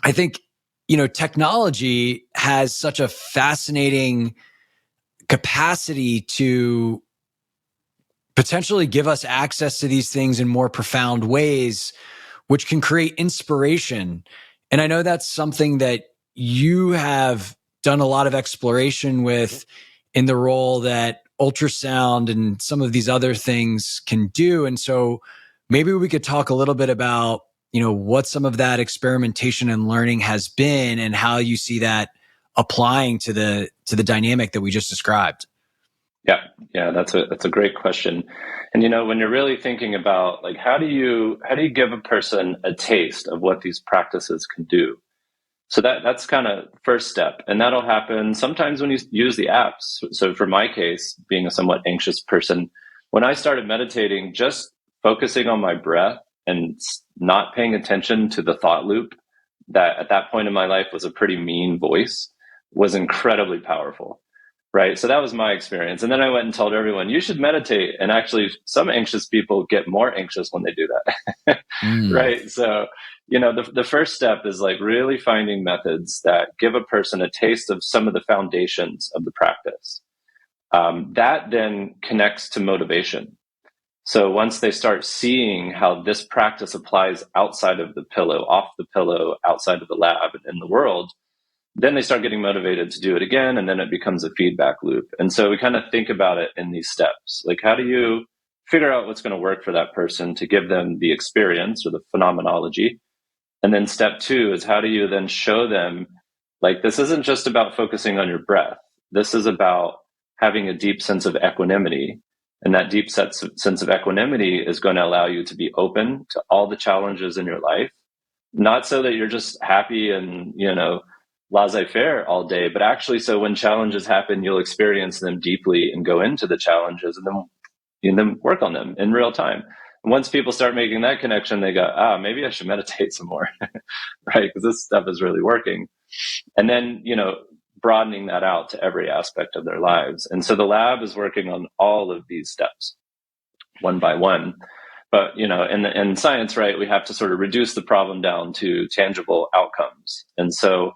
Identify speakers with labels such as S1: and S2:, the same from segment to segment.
S1: I think, technology has such a fascinating capacity to potentially give us access to these things in more profound ways, which can create inspiration. And I know that's something that you have done a lot of exploration with in the role that ultrasound and some of these other things can do. And so maybe we could talk a little bit about, what some of that experimentation and learning has been and how you see that applying to the dynamic that we just described.
S2: Yeah, that's a great question. And when you're really thinking about like how do you give a person a taste of what these practices can do? So that's kind of first step, and that'll happen sometimes when you use the apps. So for my case, being a somewhat anxious person, when I started meditating, just focusing on my breath and not paying attention to the thought loop that at that point in my life was a pretty mean voice was incredibly powerful. Right. So that was my experience. And then I went and told everyone, you should meditate. And actually, some anxious people get more anxious when they do that.
S1: Mm.
S2: Right. So, the first step is like really finding methods that give a person a taste of some of the foundations of the practice. That then connects to motivation. So once they start seeing how this practice applies outside of the pillow, off the pillow, outside of the lab, and in the world, then they start getting motivated to do it again, and then it becomes a feedback loop. And so we kind of think about it in these steps. Like, how do you figure out what's going to work for that person to give them the experience or the phenomenology? And then step two is how do you then show them, like, this isn't just about focusing on your breath. This is about having a deep sense of equanimity. And that deep sense of equanimity is going to allow you to be open to all the challenges in your life, not so that you're just happy and, laissez-faire all day, but actually so when challenges happen, you'll experience them deeply and go into the challenges and then work on them in real time. And once people start making that connection, they go, maybe I should meditate some more, right? Because this stuff is really working. And then, broadening that out to every aspect of their lives. And so the lab is working on all of these steps one by one. But, in science, right, we have to sort of reduce the problem down to tangible outcomes. And so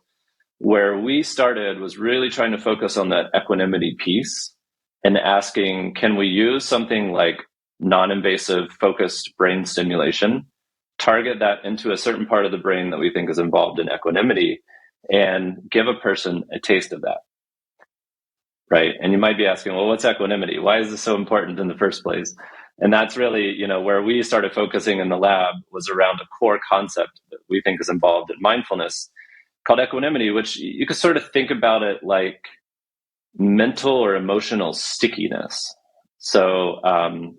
S2: where we started was really trying to focus on that equanimity piece and asking, can we use something like non-invasive focused brain stimulation, target that into a certain part of the brain that we think is involved in equanimity, and give a person a taste of that, right? And you might be asking, well, what's equanimity? Why is this so important in the first place? And that's really, where we started focusing in the lab was around a core concept that we think is involved in mindfulness called equanimity, which you could sort of think about it like mental or emotional stickiness. So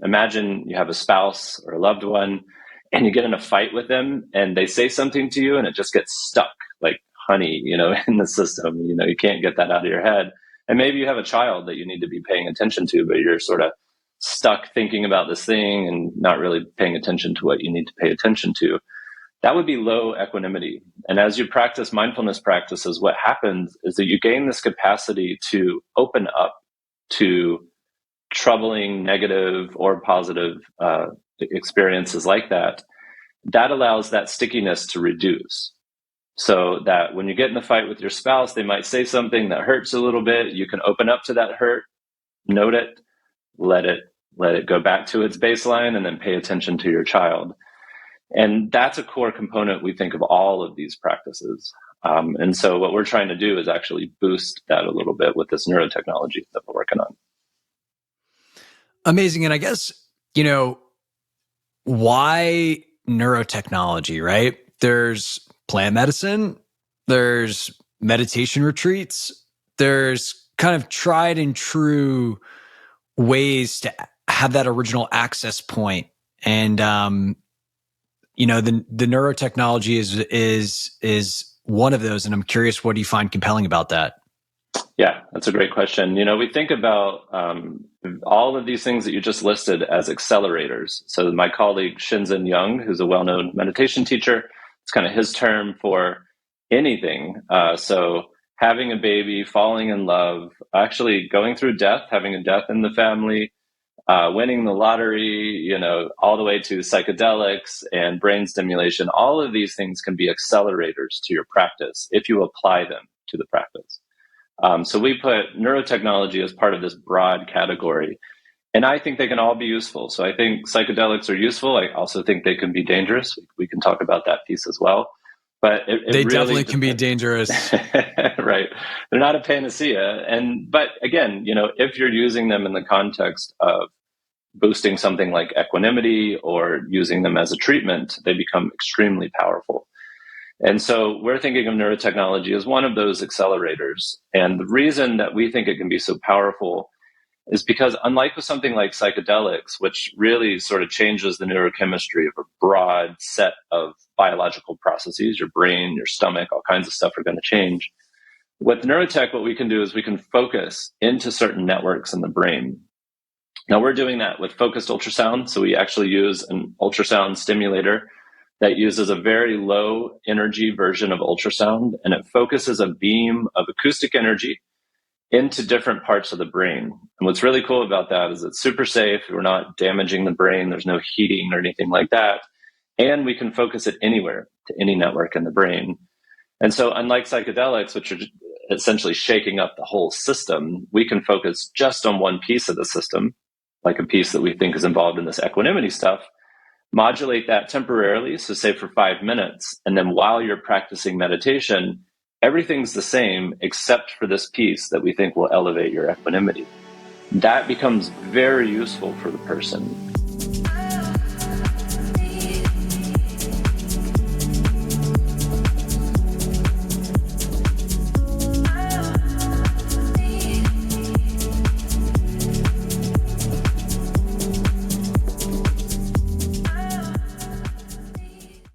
S2: imagine you have a spouse or a loved one and you get in a fight with them and they say something to you and it just gets stuck like honey, in the system. You can't get that out of your head. And maybe you have a child that you need to be paying attention to, but you're sort of stuck thinking about this thing and not really paying attention to what you need to pay attention to. That would be low equanimity. And as you practice mindfulness practices, what happens is that you gain this capacity to open up to troubling, negative, or positive experiences like that. That allows that stickiness to reduce. So that when you get in a fight with your spouse, they might say something that hurts a little bit. You can open up to that hurt, note it, let it go back to its baseline, and then pay attention to your child. And that's a core component, we think, of all of these practices. And so what we're trying to do is actually boost that a little bit with this neurotechnology that we're working on.
S1: Amazing. And I guess, why neurotechnology, right? There's plant medicine, there's meditation retreats, there's kind of tried and true ways to have that original access point. And, the neurotechnology is one of those. And I'm curious, what do you find compelling about that?
S2: Yeah, that's a great question. We think about all of these things that you just listed as accelerators. So my colleague Shinzen Young, who's a well-known meditation teacher, it's kind of his term for anything. So having a baby, falling in love, actually going through death, having a death in the family, winning the lottery, all the way to psychedelics and brain stimulation. All of these things can be accelerators to your practice if you apply them to the practice. So we put neurotechnology as part of this broad category. And I think they can all be useful. So I think psychedelics are useful. I also think they can be dangerous. We can talk about that piece as well. But
S1: they really definitely can be dangerous.
S2: Right. They're not a panacea. But again, if you're using them in the context of boosting something like equanimity or using them as a treatment, they become extremely powerful. And so we're thinking of neurotechnology as one of those accelerators. And the reason that we think it can be so powerful is because, unlike with something like psychedelics, which really sort of changes the neurochemistry of a broad set of biological processes, your brain, your stomach, all kinds of stuff are going to change. With neurotech, what we can do is we can focus into certain networks in the brain. Now, we're doing that with focused ultrasound. So we actually use an ultrasound stimulator that uses a very low energy version of ultrasound, and it focuses a beam of acoustic energy into different parts of the brain. And what's really cool about that is it's super safe. We're not damaging the brain. There's no heating or anything like that. And we can focus it anywhere to any network in the brain. And so unlike psychedelics, which are essentially shaking up the whole system, we can focus just on one piece of the system, like a piece that we think is involved in this equanimity stuff, modulate that temporarily, so say for 5 minutes, and then while you're practicing meditation, everything's the same except for this piece that we think will elevate your equanimity. That becomes very useful for the person.